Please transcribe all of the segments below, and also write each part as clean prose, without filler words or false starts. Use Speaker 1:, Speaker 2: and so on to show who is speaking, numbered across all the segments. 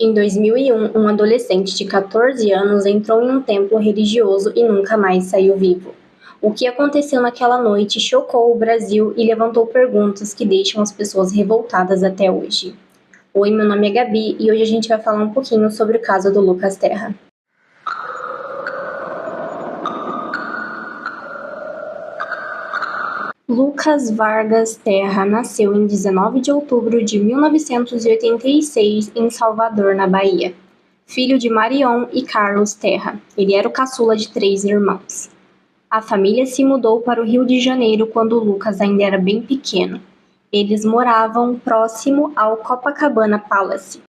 Speaker 1: Em 2001, um adolescente de 14 anos entrou em um templo religioso e nunca mais saiu vivo. O que aconteceu naquela noite chocou o Brasil e levantou perguntas que deixam as pessoas revoltadas até hoje. Oi, meu nome é Gabi e hoje a gente vai falar um pouquinho sobre o caso do Lucas Terra. Lucas Vargas Terra nasceu em 19 de outubro de 1986 em Salvador, na Bahia. Filho de Marion e Carlos Terra, ele era o caçula de 3 irmãos. A família se mudou para o Rio de Janeiro quando Lucas ainda era bem pequeno. Eles moravam próximo ao Copacabana Palace.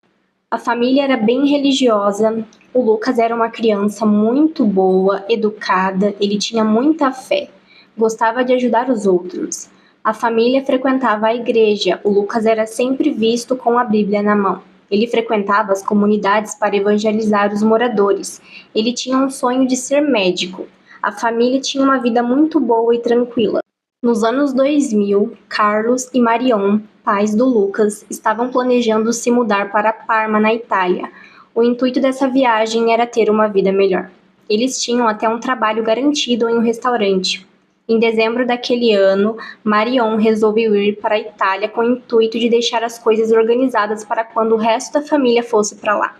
Speaker 1: A família era bem religiosa, o Lucas era uma criança muito boa, educada, ele tinha muita fé, gostava de ajudar os outros. A família frequentava a igreja, o Lucas era sempre visto com a Bíblia na mão. Ele frequentava as comunidades para evangelizar os moradores. Ele tinha um sonho de ser médico. A família tinha uma vida muito boa e tranquila. Nos anos 2000, Carlos e Marion, pais do Lucas, estavam planejando se mudar para Parma, na Itália. O intuito dessa viagem era ter uma vida melhor. Eles tinham até um trabalho garantido em um restaurante. Em dezembro daquele ano, Marion resolveu ir para a Itália com o intuito de deixar as coisas organizadas para quando o resto da família fosse para lá.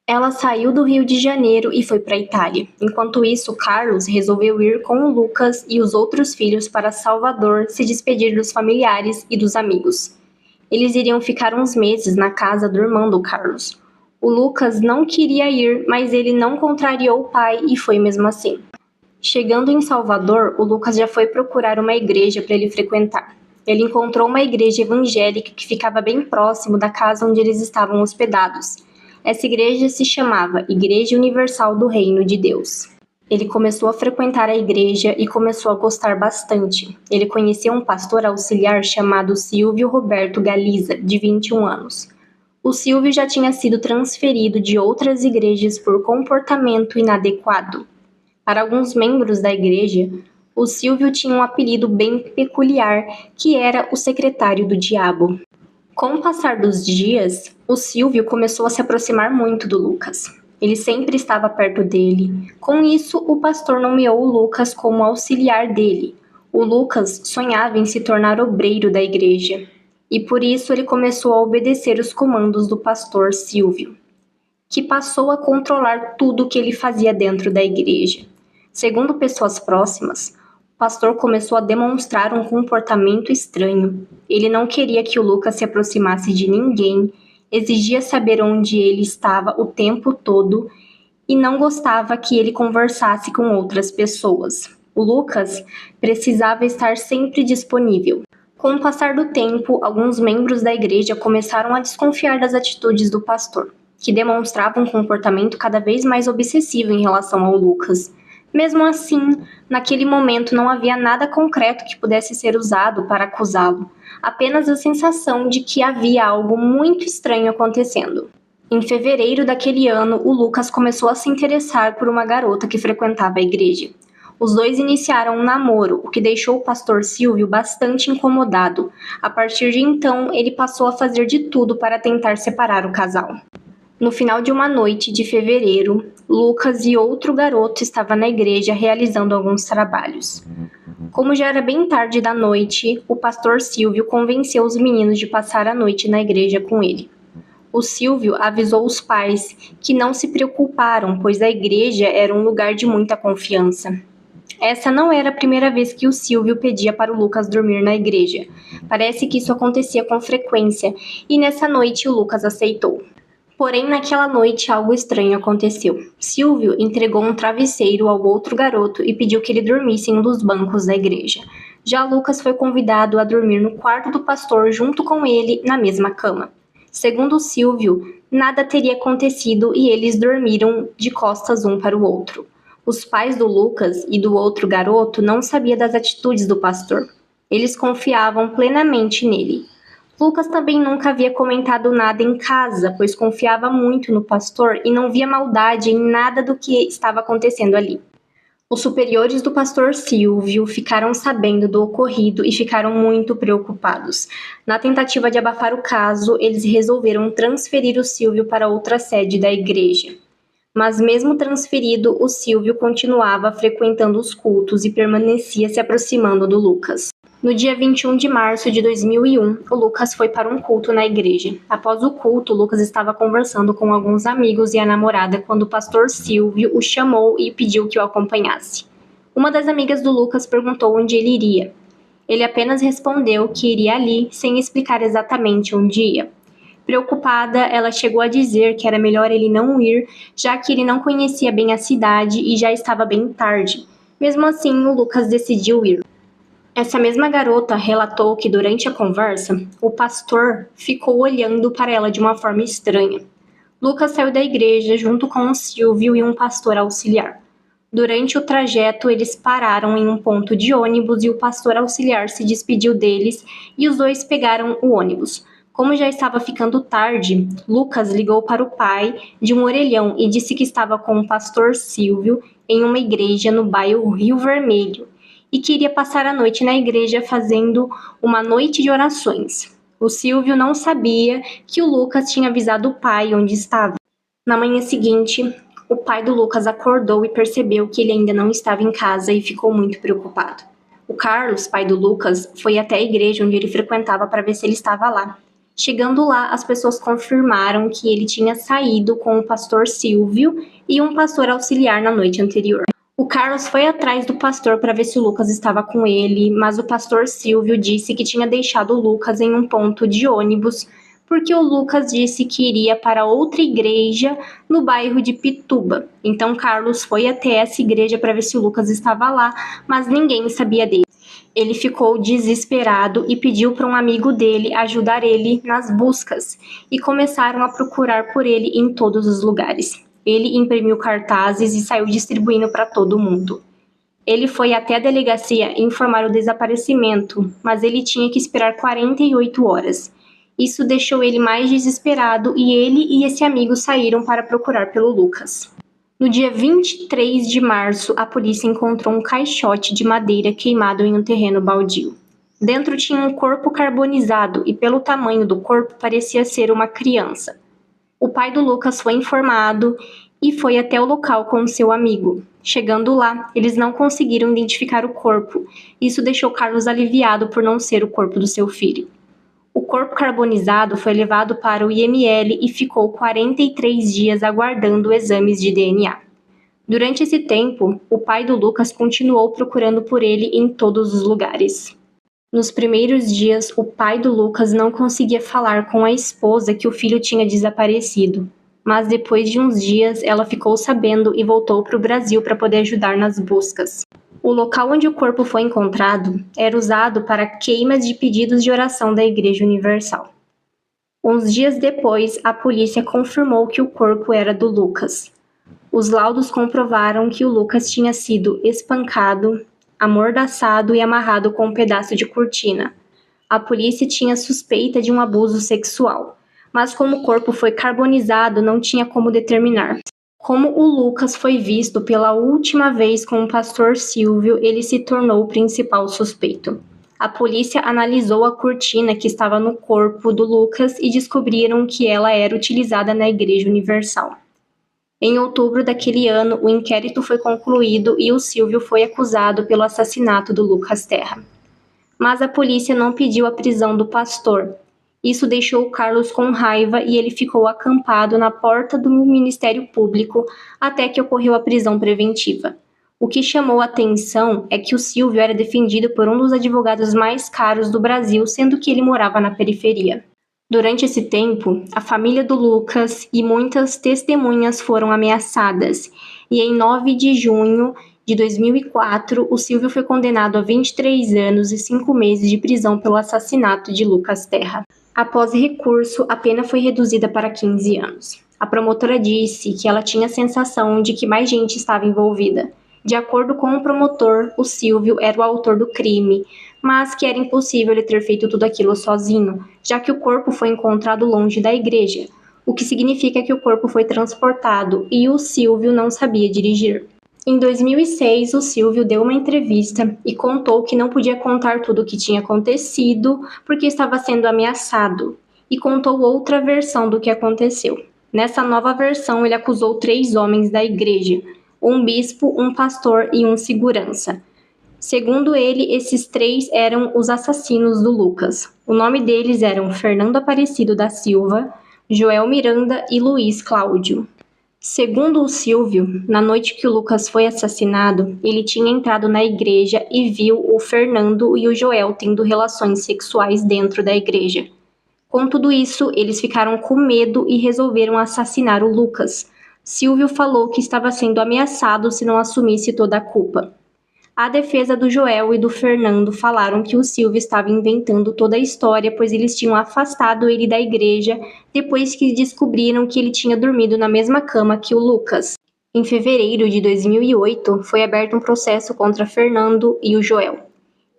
Speaker 1: Ela saiu do Rio de Janeiro e foi para a Itália. Enquanto isso, Carlos resolveu ir com o Lucas e os outros filhos para Salvador se despedir dos familiares e dos amigos. Eles iriam ficar uns meses na casa do irmão do Carlos. O Lucas não queria ir, mas ele não contrariou o pai e foi mesmo assim. Chegando em Salvador, o Lucas já foi procurar uma igreja para ele frequentar. Ele encontrou uma igreja evangélica que ficava bem próximo da casa onde eles estavam hospedados. Essa igreja se chamava Igreja Universal do Reino de Deus. Ele começou a frequentar a igreja e começou a gostar bastante. Ele conheceu um pastor auxiliar chamado Silvio Roberto Galiza, de 21 anos. O Silvio já tinha sido transferido de outras igrejas por comportamento inadequado. Para alguns membros da igreja, o Silvio tinha um apelido bem peculiar, que era o secretário do diabo. Com o passar dos dias, o Silvio começou a se aproximar muito do Lucas. Ele sempre estava perto dele. Com isso, o pastor nomeou o Lucas como auxiliar dele. O Lucas sonhava em se tornar obreiro da igreja. E por isso ele começou a obedecer os comandos do pastor Silvio, que passou a controlar tudo o que ele fazia dentro da igreja. Segundo pessoas próximas, o pastor começou a demonstrar um comportamento estranho. Ele não queria que o Lucas se aproximasse de ninguém, exigia saber onde ele estava o tempo todo e não gostava que ele conversasse com outras pessoas. O Lucas precisava estar sempre disponível. Com o passar do tempo, alguns membros da igreja começaram a desconfiar das atitudes do pastor, que demonstrava um comportamento cada vez mais obsessivo em relação ao Lucas. Mesmo assim, naquele momento não havia nada concreto que pudesse ser usado para acusá-lo, apenas a sensação de que havia algo muito estranho acontecendo. Em fevereiro daquele ano, o Lucas começou a se interessar por uma garota que frequentava a igreja. Os dois iniciaram um namoro, o que deixou o pastor Silvio bastante incomodado. A partir de então, ele passou a fazer de tudo para tentar separar o casal. No final de uma noite de fevereiro, Lucas e outro garoto estavam na igreja realizando alguns trabalhos. Como já era bem tarde da noite, o pastor Silvio convenceu os meninos de passar a noite na igreja com ele. O Silvio avisou os pais que não se preocuparam, pois a igreja era um lugar de muita confiança. Essa não era a primeira vez que o Silvio pedia para o Lucas dormir na igreja. Parece que isso acontecia com frequência, e nessa noite o Lucas aceitou. Porém, naquela noite algo estranho aconteceu. Silvio entregou um travesseiro ao outro garoto e pediu que ele dormisse em um dos bancos da igreja. Já Lucas foi convidado a dormir no quarto do pastor junto com ele na mesma cama. Segundo Silvio, nada teria acontecido e eles dormiram de costas um para o outro. Os pais do Lucas e do outro garoto não sabiam das atitudes do pastor. Eles confiavam plenamente nele. Lucas também nunca havia comentado nada em casa, pois confiava muito no pastor e não via maldade em nada do que estava acontecendo ali. Os superiores do pastor Silvio ficaram sabendo do ocorrido e ficaram muito preocupados. Na tentativa de abafar o caso, eles resolveram transferir o Silvio para outra sede da igreja. Mas mesmo transferido, o Silvio continuava frequentando os cultos e permanecia se aproximando do Lucas. No dia 21 de março de 2001, o Lucas foi para um culto na igreja. Após o culto, Lucas estava conversando com alguns amigos e a namorada quando o pastor Silvio o chamou e pediu que o acompanhasse. Uma das amigas do Lucas perguntou onde ele iria. Ele apenas respondeu que iria ali, sem explicar exatamente onde ia. Preocupada, ela chegou a dizer que era melhor ele não ir, já que ele não conhecia bem a cidade e já estava bem tarde. Mesmo assim, o Lucas decidiu ir. Essa mesma garota relatou que durante a conversa, o pastor ficou olhando para ela de uma forma estranha. Lucas saiu da igreja junto com o Silvio e um pastor auxiliar. Durante o trajeto, eles pararam em um ponto de ônibus e o pastor auxiliar se despediu deles e os dois pegaram o ônibus. Como já estava ficando tarde, Lucas ligou para o pai de um orelhão e disse que estava com o pastor Silvio em uma igreja no bairro Rio Vermelho e queria passar a noite na igreja fazendo uma noite de orações. O Silvio não sabia que o Lucas tinha avisado o pai onde estava. Na manhã seguinte, o pai do Lucas acordou e percebeu que ele ainda não estava em casa e ficou muito preocupado. O Carlos, pai do Lucas, foi até a igreja onde ele frequentava para ver se ele estava lá. Chegando lá, as pessoas confirmaram que ele tinha saído com o pastor Silvio e um pastor auxiliar na noite anterior. O Carlos foi atrás do pastor para ver se o Lucas estava com ele, mas o pastor Silvio disse que tinha deixado o Lucas em um ponto de ônibus porque o Lucas disse que iria para outra igreja no bairro de Pituba. Então Carlos foi até essa igreja para ver se o Lucas estava lá, mas ninguém sabia dele. Ele ficou desesperado e pediu para um amigo dele ajudar ele nas buscas e começaram a procurar por ele em todos os lugares. Ele imprimiu cartazes e saiu distribuindo para todo mundo. Ele foi até a delegacia informar o desaparecimento, mas ele tinha que esperar 48 horas. Isso deixou ele mais desesperado e ele e esse amigo saíram para procurar pelo Lucas. No dia 23 de março, a polícia encontrou um caixote de madeira queimado em um terreno baldio. Dentro tinha um corpo carbonizado e, pelo tamanho do corpo, parecia ser uma criança. O pai do Lucas foi informado e foi até o local com seu amigo. Chegando lá, eles não conseguiram identificar o corpo. Isso deixou Carlos aliviado por não ser o corpo do seu filho. O corpo carbonizado foi levado para o IML e ficou 43 dias aguardando exames de DNA. Durante esse tempo, o pai do Lucas continuou procurando por ele em todos os lugares. Nos primeiros dias, o pai do Lucas não conseguia falar com a esposa que o filho tinha desaparecido. Mas depois de uns dias, ela ficou sabendo e voltou para o Brasil para poder ajudar nas buscas. O local onde o corpo foi encontrado era usado para queimas de pedidos de oração da Igreja Universal. Uns dias depois, a polícia confirmou que o corpo era do Lucas. Os laudos comprovaram que o Lucas tinha sido espancado, amordaçado e amarrado com um pedaço de cortina. A polícia tinha suspeita de um abuso sexual, mas como o corpo foi carbonizado, não tinha como determinar. Como o Lucas foi visto pela última vez com o pastor Silvio, ele se tornou o principal suspeito. A polícia analisou a cortina que estava no corpo do Lucas e descobriram que ela era utilizada na Igreja Universal. Em outubro daquele ano, o inquérito foi concluído e o Silvio foi acusado pelo assassinato do Lucas Terra. Mas a polícia não pediu a prisão do pastor. Isso deixou o Carlos com raiva e ele ficou acampado na porta do Ministério Público até que ocorreu a prisão preventiva. O que chamou a atenção é que o Silvio era defendido por um dos advogados mais caros do Brasil, sendo que ele morava na periferia. Durante esse tempo, a família do Lucas e muitas testemunhas foram ameaçadas, e em 9 de junho de 2004, o Silvio foi condenado a 23 anos e 5 meses de prisão pelo assassinato de Lucas Terra. Após recurso, a pena foi reduzida para 15 anos. A promotora disse que ela tinha a sensação de que mais gente estava envolvida. De acordo com o promotor, o Silvio era o autor do crime, mas que era impossível ele ter feito tudo aquilo sozinho, já que o corpo foi encontrado longe da igreja, o que significa que o corpo foi transportado e o Silvio não sabia dirigir. Em 2006, o Silvio deu uma entrevista e contou que não podia contar tudo o que tinha acontecido porque estava sendo ameaçado, e contou outra versão do que aconteceu. Nessa nova versão, ele acusou 3 homens da igreja: um bispo, um pastor e um segurança. Segundo ele, esses 3 eram os assassinos do Lucas. O nome deles eram Fernando Aparecido da Silva, Joel Miranda e Luiz Cláudio. Segundo o Silvio, na noite que o Lucas foi assassinado, ele tinha entrado na igreja e viu o Fernando e o Joel tendo relações sexuais dentro da igreja. Com tudo isso, eles ficaram com medo e resolveram assassinar o Lucas. Silvio falou que estava sendo ameaçado se não assumisse toda a culpa. A defesa do Joel e do Fernando falaram que o Silvio estava inventando toda a história, pois eles tinham afastado ele da igreja depois que descobriram que ele tinha dormido na mesma cama que o Lucas. Em fevereiro de 2008, foi aberto um processo contra Fernando e o Joel.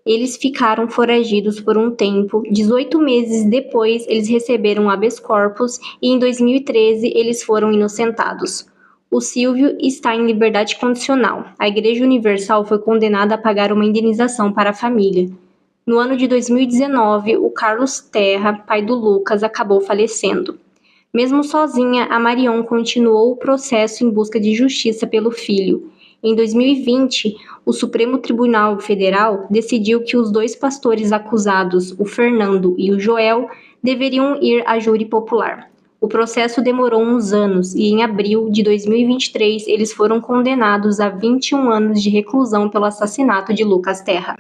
Speaker 1: Eles ficaram foragidos por um tempo. 18 meses depois, eles receberam um habeas corpus e em 2013 eles foram inocentados. O Silvio está em liberdade condicional. A Igreja Universal foi condenada a pagar uma indenização para a família. No ano de 2019, o Carlos Terra, pai do Lucas, acabou falecendo. Mesmo sozinha, a Marion continuou o processo em busca de justiça pelo filho. Em 2020, o Supremo Tribunal Federal decidiu que os 2 pastores acusados, o Fernando e o Joel, deveriam ir à júri popular. O processo demorou uns anos e, em abril de 2023, eles foram condenados a 21 anos de reclusão pelo assassinato de Lucas Terra.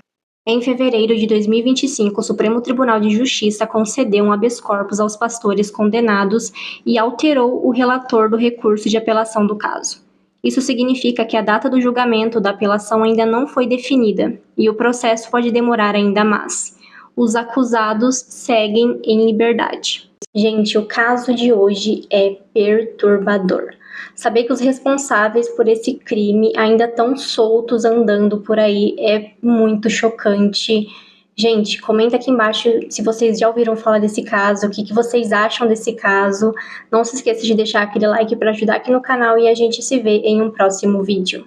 Speaker 1: Em fevereiro de 2025, o Supremo Tribunal de Justiça concedeu um habeas corpus aos pastores condenados e alterou o relator do recurso de apelação do caso. Isso significa que a data do julgamento da apelação ainda não foi definida e o processo pode demorar ainda mais. Os acusados seguem em liberdade. Gente, o caso de hoje é perturbador. Saber que os responsáveis por esse crime ainda estão soltos andando por aí é muito chocante. Gente, comenta aqui embaixo se vocês já ouviram falar desse caso, o que vocês acham desse caso. Não se esqueça de deixar aquele like para ajudar aqui no canal e a gente se vê em um próximo vídeo.